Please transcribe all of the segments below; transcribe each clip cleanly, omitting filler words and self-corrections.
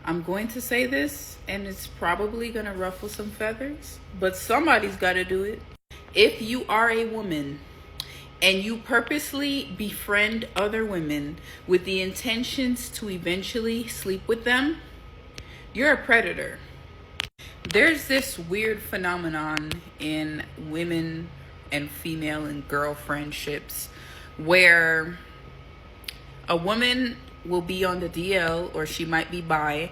I'm going to say this, and it's probably going to ruffle some feathers, but somebody's got to do it. If you are a woman and you purposely befriend other women with the intentions to eventually sleep with them, you're a predator. There's this weird phenomenon in women and female and girl friendships where a woman will be on the DL, or she might be bi,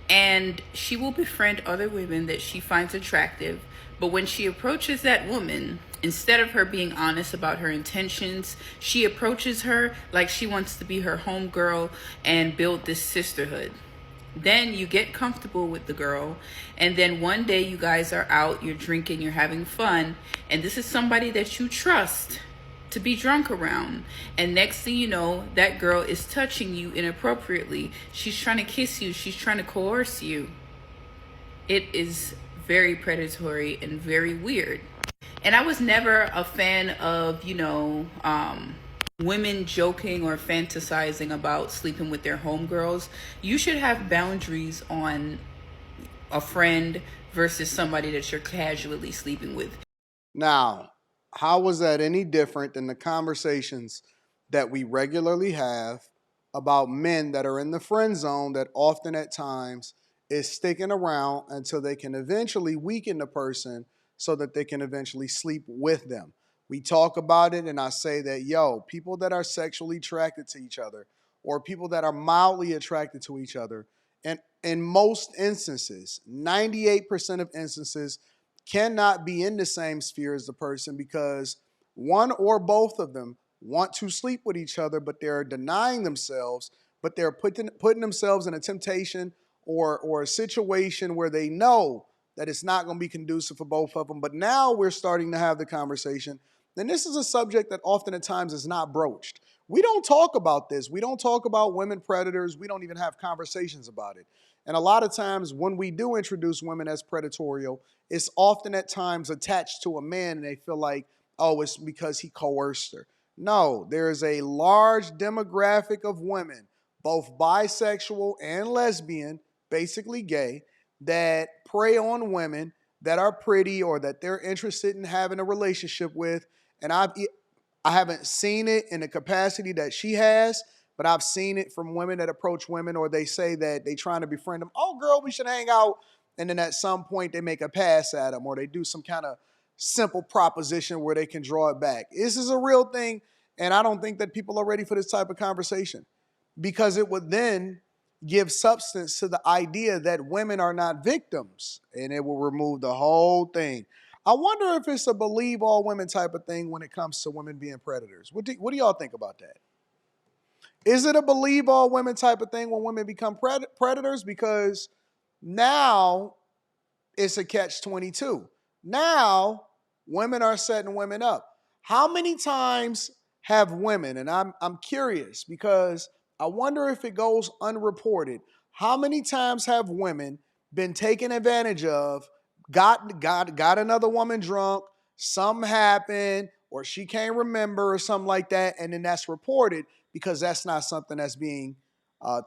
and she will befriend other women that she finds attractive. But when she approaches that woman, instead of her being honest about her intentions, she approaches her like she wants to be her homegirl and build this sisterhood. Then you get comfortable with the girl, and then one day you guys are out, you're drinking, you're having fun, and this is somebody that you trust to be drunk around. And next thing you know, that girl is touching you inappropriately. She's trying to kiss you, she's trying to coerce you. It is very predatory and very weird. And I was never a fan of, women joking or fantasizing about sleeping with their homegirls. You should have boundaries on a friend versus somebody that you're casually sleeping with. Now, how was that any different than the conversations that we regularly have about men that are in the friend zone that often at times is sticking around until they can eventually weaken the person so that they can eventually sleep with them? We talk about it, and I say that, people that are sexually attracted to each other or people that are mildly attracted to each other, and in most instances, 98% of instances, cannot be in the same sphere as the person because one or both of them want to sleep with each other, but they're denying themselves, but they're putting themselves in a temptation or a situation where they know that it's not going to be conducive for both of them. But now we're starting to have the conversation. And this is a subject that often at times is not broached. We don't talk about this. We don't talk about women predators. We don't even have conversations about it. And a lot of times when we do introduce women as predatorial, it's often at times attached to a man and they feel like, oh, it's because he coerced her. No, there is a large demographic of women, both bisexual and lesbian, basically gay, that prey on women that are pretty or that they're interested in having a relationship with. And I haven't seen it in the capacity that she has, but I've seen it from women that approach women or they say that they trying to befriend them. Oh, girl, we should hang out. And then at some point they make a pass at them or they do some kind of simple proposition where they can draw it back. This is a real thing. And I don't think that people are ready for this type of conversation because it would then give substance to the idea that women are not victims and it will remove the whole thing. I wonder if it's a believe all women type of thing when it comes to women being predators. What do y'all think about that? Is it a believe all women type of thing when women become predators? Because now it's a catch 22. Now women are setting women up. How many times have women, and I'm curious because I wonder if it goes unreported, how many times have women been taken advantage of, got another woman drunk, something happened, or she can't remember or something like that, and then that's reported because that's not something that's being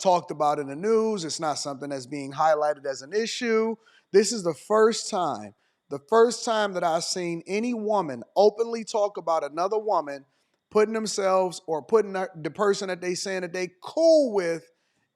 talked about in the news. It's not something that's being highlighted as an issue. This is the first time that I've seen any woman openly talk about another woman putting themselves or putting the person that they saying that they cool with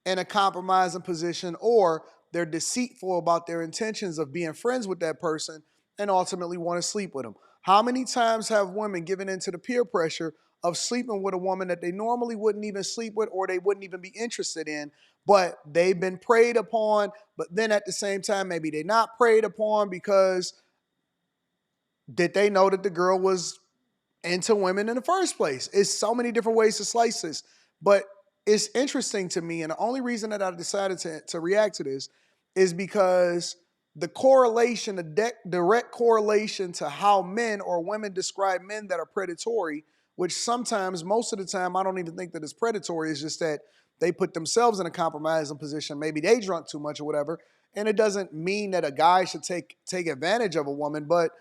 in a compromising position, or they're deceitful about their intentions of being friends with that person and ultimately want to sleep with them. How many times have women given into the peer pressure of sleeping with a woman that they normally wouldn't even sleep with or they wouldn't even be interested in, but they've been preyed upon, but then at the same time, maybe they're not preyed upon because did they know that the girl was into women in the first place? It's so many different ways to slice this, but it's interesting to me. And the only reason that I decided to react to this is because the correlation, the direct correlation to how men or women describe men that are predatory, which sometimes, most of the time, I don't even think that it's predatory. It's just that they put themselves in a compromising position. Maybe they drunk too much or whatever. And it doesn't mean that a guy should take advantage of a woman, but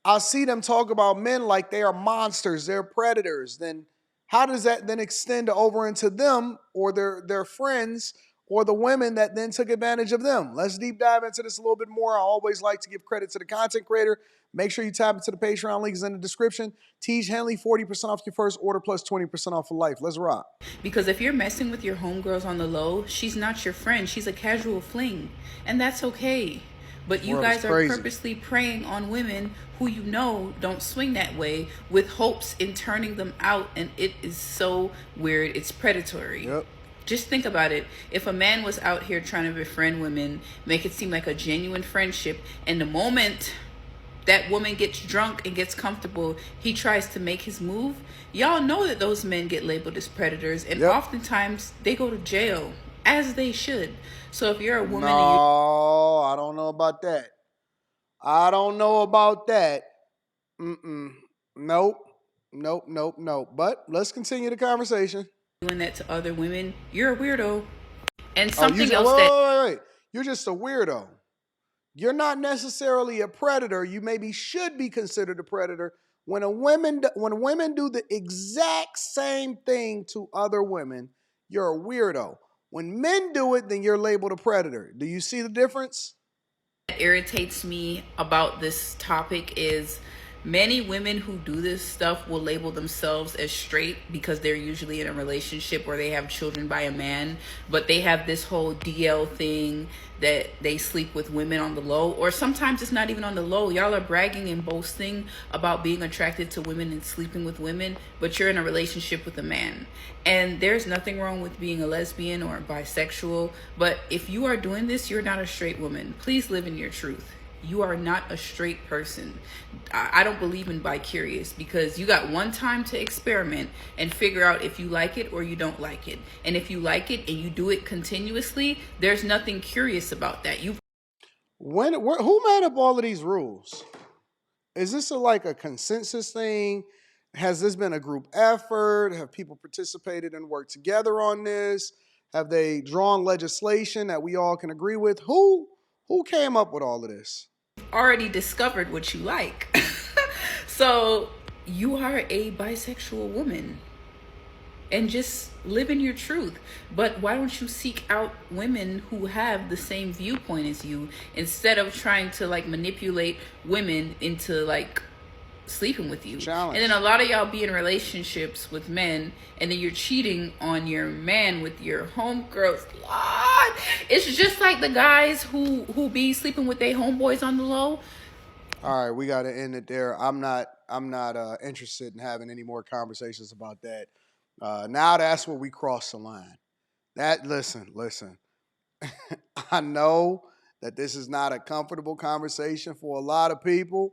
I see them talk about men like they are monsters, they're predators. Then how does that then extend over into them or their friends or the women that then took advantage of them? Let's deep dive into this a little bit more. I always like to give credit to the content creator. Make sure you tap into the Patreon link is in the description. Teach Henley 40% off your first order plus 20% off for life. Let's rock. Because if you're messing with your homegirls on the low, she's not your friend. She's a casual fling. And that's okay. But you guys are purposely preying on women who you know don't swing that way with hopes in turning them out. And it is so weird. It's predatory. Yep. Just think about it. If a man was out here trying to befriend women, make it seem like a genuine friendship, and the moment that woman gets drunk and gets comfortable, he tries to make his move, y'all know that those men get labeled as predators, and oftentimes they go to jail, as they should. So if you're a woman no, I don't know about that. I don't know about that. Nope. But let's continue the conversation. Doing that to other women, you're a weirdo. And something else wait. You're just a weirdo. You're not necessarily a predator. You maybe should be considered a predator. When women do the exact same thing to other women, you're a weirdo. When men do it, then you're labeled a predator. Do you see the difference? What irritates me about this topic is many women who do this stuff will label themselves as straight because they're usually in a relationship where they have children by a man, but they have this whole DL thing that they sleep with women on the low, or sometimes it's not even on the low. Y'all are bragging and boasting about being attracted to women and sleeping with women, but you're in a relationship with a man. And there's nothing wrong with being a lesbian or bisexual, but if you are doing this, you're not a straight woman. Please live in your truth. You are not a straight person. I don't believe in bi-curious, because you got one time to experiment and figure out if you like it or you don't like it. And if you like it and you do it continuously, there's nothing curious about that. Who made up all of these rules? Is this like a consensus thing? Has this been a group effort? Have people participated and worked together on this? Have they drawn legislation that we all can agree with? Who came up with all of this? Already discovered what you like. So you are a bisexual woman and just live in your truth. But why don't you seek out women who have the same viewpoint as you, instead of trying to like manipulate women into like sleeping with you? Challenge. And then a lot of y'all be in relationships with men, and then you're cheating on your man with your homegirls. Lord, it's just like the guys who be sleeping with their homeboys on the low. All right, we got to end it there. I'm not interested in having any more conversations about that. Now that's where we cross the line. Listen. I know that this is not a comfortable conversation for a lot of people.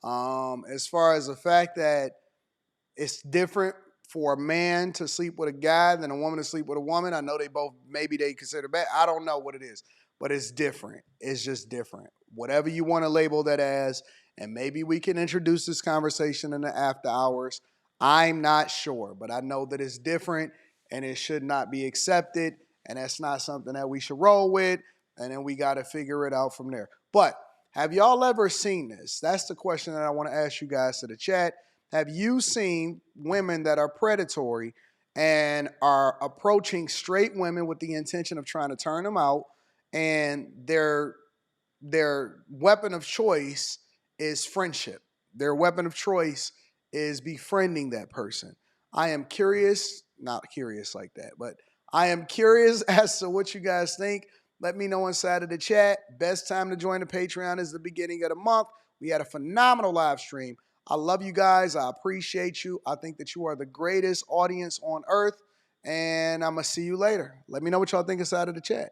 As far as the fact that it's different for a man to sleep with a guy than a woman to sleep with a woman. I know maybe they consider bad. I don't know what it is, but it's different. It's just different. Whatever you want to label that as, and maybe we can introduce this conversation in the after hours. I'm not sure, but I know that it's different and it should not be accepted, and that's not something that we should roll with, and then we got to figure it out from there. But have y'all ever seen this? That's the question that I want to ask you guys to the chat. Have you seen women that are predatory and are approaching straight women with the intention of trying to turn them out, and their weapon of choice is friendship? Their weapon of choice is befriending that person. I am curious, not curious like that, but I am curious as to what you guys think. Let me know inside of the chat. Best time to join the Patreon is the beginning of the month. We had a phenomenal live stream. I love you guys. I appreciate you. I think that you are the greatest audience on earth. And I'm going to see you later. Let me know what y'all think inside of the chat.